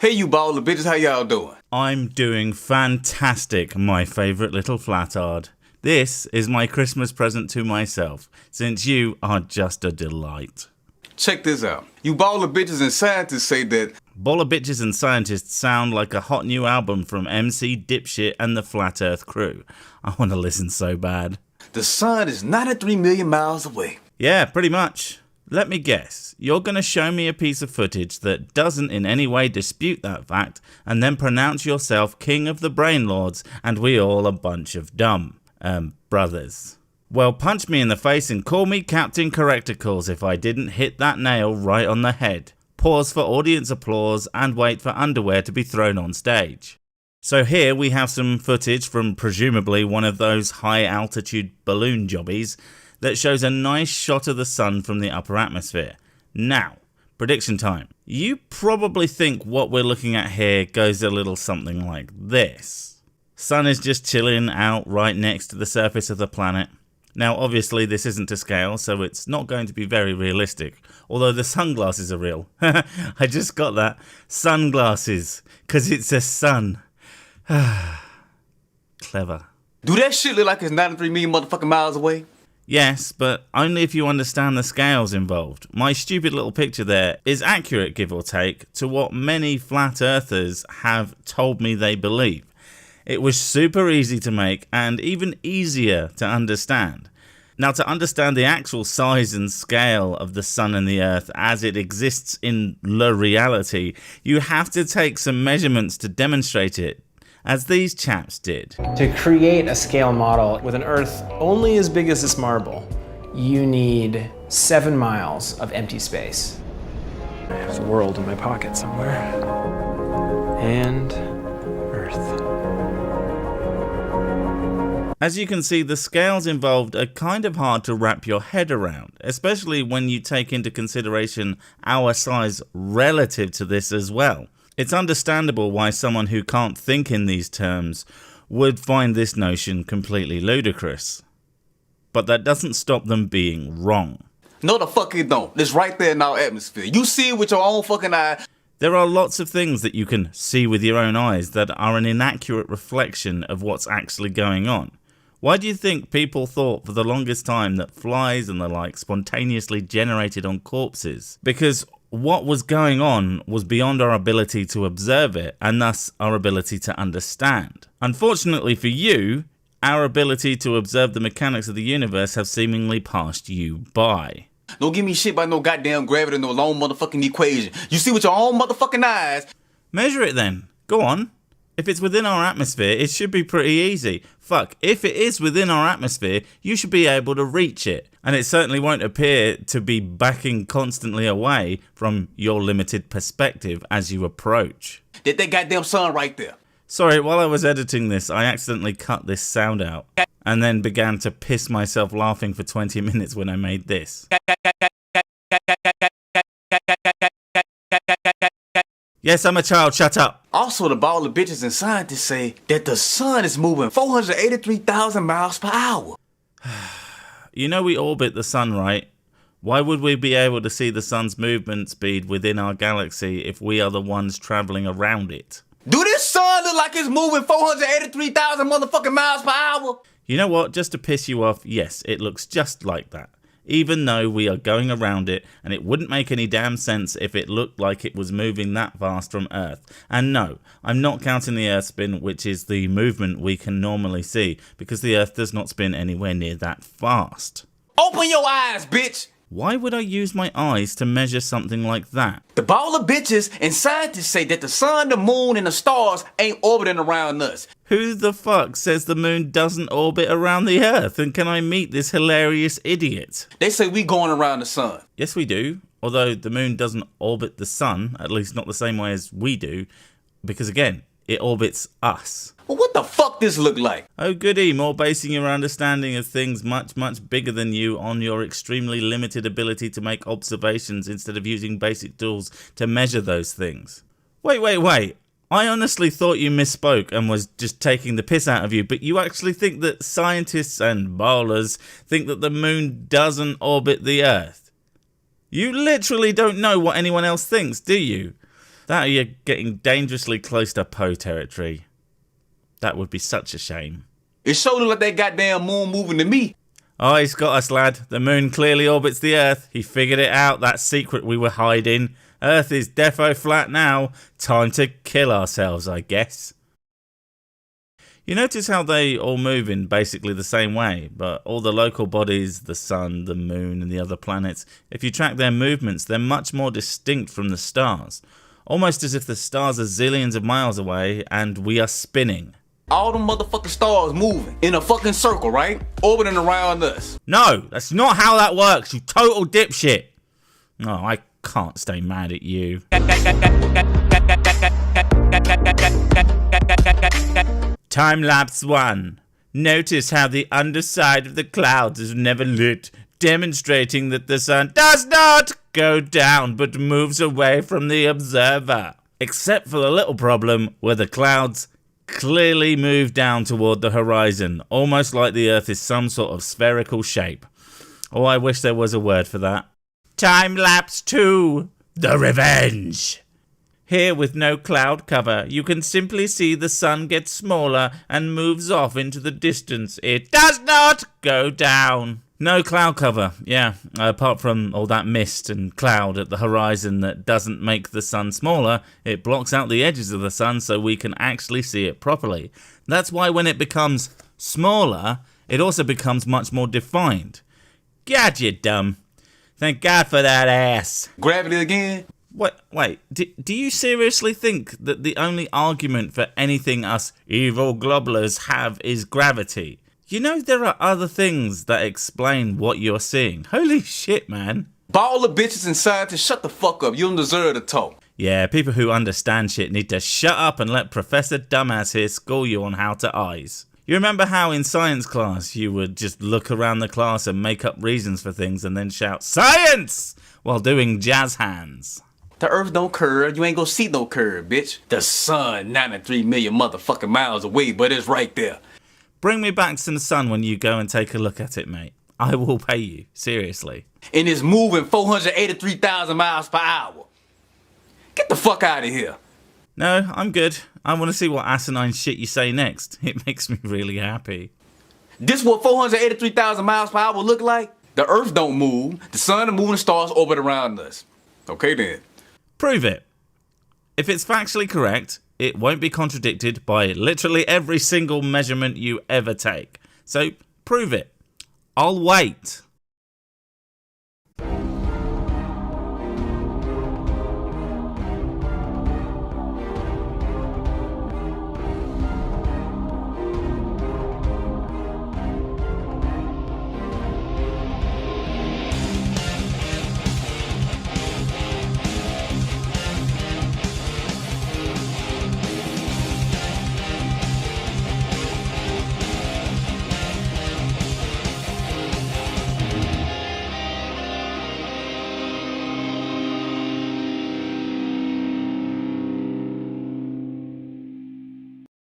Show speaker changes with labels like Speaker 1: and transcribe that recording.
Speaker 1: Hey you baller bitches, how y'all doing?
Speaker 2: I'm doing fantastic, my favourite little flatard. This is my Christmas present to myself, since you are just a delight.
Speaker 1: Check this out. You baller bitches and scientists say that
Speaker 2: Baller bitches and scientists sound like a hot new album from MC Dipshit and the Flat Earth crew. I want to listen so bad.
Speaker 1: the sun is 93 million miles away.
Speaker 2: Yeah, pretty much. Let me guess, you're going to show me a piece of footage that doesn't in any way dispute that fact, and then pronounce yourself king of the brain lords, and we all a bunch of dumb, brothers. Well, punch me in the face and call me Captain Correcticles if I didn't hit that nail right on the head. Pause for audience applause and wait for underwear to be thrown on stage. So here we have some footage from presumably one of those high altitude balloon jobbies that shows a nice shot of the sun from the upper atmosphere. Now, prediction time. You probably think what we're looking at here goes a little something like this. Sun is just chilling out right next to the surface of the planet. Now obviously this isn't to scale, so it's not going to be very realistic, although the sunglasses are real. I just got that. Sunglasses, 'cause it's a sun. Clever.
Speaker 1: Do that shit look like it's 93 million motherfucking miles away?
Speaker 2: Yes, but only if you understand the scales involved. My stupid little picture there is accurate, give or take, to what many flat earthers have told me they believe. It was super easy to make and even easier to understand. Now, to understand the actual size and scale of the sun and the earth as it exists in the reality, you have to take some measurements to demonstrate it, as these chaps did.
Speaker 3: To create a scale model with an Earth only as big as this marble, you need 7 miles of empty space. I have the world in my pocket somewhere. And Earth.
Speaker 2: As you can see, the scales involved are kind of hard to wrap your head around, especially when you take into consideration our size relative to this as well. It's understandable why someone who can't think in these terms would find this notion completely ludicrous. But that doesn't stop them being wrong.
Speaker 1: No the fuck it don't. It's right there in our atmosphere. You see it with your own fucking eye.
Speaker 2: There are lots of things that you can see with your own eyes that are an inaccurate reflection of what's actually going on. Why do you think people thought for the longest time that flies and the like spontaneously generated on corpses? Because what was going on was beyond our ability to observe it, and thus our ability to understand. Unfortunately for you, our ability to observe the mechanics of the universe have seemingly passed you by.
Speaker 1: Don't give me shit by no goddamn gravity, no long motherfucking equation. You see with your own motherfucking eyes.
Speaker 2: Measure it then. Go on. If it's within our atmosphere, it should be pretty easy. Fuck, if it is within our atmosphere, you should be able to reach it. And it certainly won't appear to be backing constantly away from your limited perspective as you approach.
Speaker 1: That goddamn sun right there.
Speaker 2: Sorry, while I was editing this, I accidentally cut this sound out. And then began to piss myself laughing for 20 minutes when I made this. Yes, I'm a child, shut up.
Speaker 1: Also, the baller bitches and scientists say that the sun is moving 483,000 miles per hour.
Speaker 2: You know we orbit the sun, right? Why would we be able to see the sun's movement speed within our galaxy if we are the ones traveling around it?
Speaker 1: Do this sun look like it's moving 483,000 motherfucking miles per hour?
Speaker 2: You know what? Just to piss you off, yes, it looks just like that. Even though we are going around it, and it wouldn't make any damn sense if it looked like it was moving that fast from Earth. And no, I'm not counting the Earth spin, which is the movement we can normally see, because the Earth does not spin anywhere near that fast.
Speaker 1: Open your eyes, bitch!
Speaker 2: Why would I use my eyes to measure something like that?
Speaker 1: The baller bitches and scientists say that the sun, the moon, and the stars ain't orbiting around us.
Speaker 2: Who the fuck says the moon doesn't orbit around the Earth? And can I meet this hilarious idiot?
Speaker 1: They say we going around the sun.
Speaker 2: Yes, we do. Although the moon doesn't orbit the sun, at least not the same way as we do. Because again, it orbits us.
Speaker 1: Well, what the fuck this look like?
Speaker 2: Oh goody, more basing your understanding of things much, much bigger than you on your extremely limited ability to make observations instead of using basic tools to measure those things. Wait. I honestly thought you misspoke and was just taking the piss out of you, but you actually think that scientists and ballers think that the moon doesn't orbit the Earth. You literally don't know what anyone else thinks, do you? That or you're getting dangerously close to Poe territory. That would be such a shame.
Speaker 1: It sure look like that goddamn moon moving to me.
Speaker 2: Oh, he's got us, lad. The moon clearly orbits the Earth. He figured it out, that secret we were hiding. Earth is defo flat now. Time to kill ourselves, I guess. You notice how they all move in basically the same way, but all the local bodies, the sun, the moon, and the other planets, if you track their movements, they're much more distinct from the stars. Almost as if the stars are zillions of miles away and we are spinning.
Speaker 1: All them motherfucking stars moving in a fucking circle, right? Orbiting around us.
Speaker 2: No, that's not how that works, you total dipshit. Oh, I can't stay mad at you. Time-lapse 1. Notice how the underside of the clouds is never lit, demonstrating that the sun does not go down but moves away from the observer. Except for the little problem where the clouds clearly move down toward the horizon, almost like the Earth is some sort of spherical shape. Oh, I wish there was a word for that. Time-lapse 2. The Revenge. Here, with no cloud cover, you can simply see the sun gets smaller and moves off into the distance. It does not go down. No cloud cover, yeah, apart from all that mist and cloud at the horizon that doesn't make the sun smaller, it blocks out the edges of the sun so we can actually see it properly. That's why when it becomes smaller, it also becomes much more defined. God, you dumb. Thank God for that ass.
Speaker 1: Gravity again?
Speaker 2: Wait, do you seriously think that the only argument for anything us evil globblers have is gravity? You know there are other things that explain what you're seeing. Holy shit, man.
Speaker 1: Ball of bitches and scientists, shut the fuck up. You don't deserve to talk.
Speaker 2: Yeah, people who understand shit need to shut up and let Professor Dumbass here school you on how to eyes. You remember how in science class you would just look around the class and make up reasons for things and then shout, "Science!" while doing jazz hands?
Speaker 1: The earth don't curve, you ain't gonna see no curve, bitch. The sun, 93 million motherfucking miles away, but it's right there.
Speaker 2: Bring me back to the sun when you go and take a look at it, mate. I will pay you, seriously.
Speaker 1: And it's moving 483,000 miles per hour. Get the fuck out of here.
Speaker 2: No, I'm good. I want to see what asinine shit you say next. It makes me really happy.
Speaker 1: This what 483,000 miles per hour look like? The earth don't move, the sun, the moon, and stars orbit around us. Okay then.
Speaker 2: Prove it. If it's factually correct, it won't be contradicted by literally every single measurement you ever take. So, prove it. I'll wait.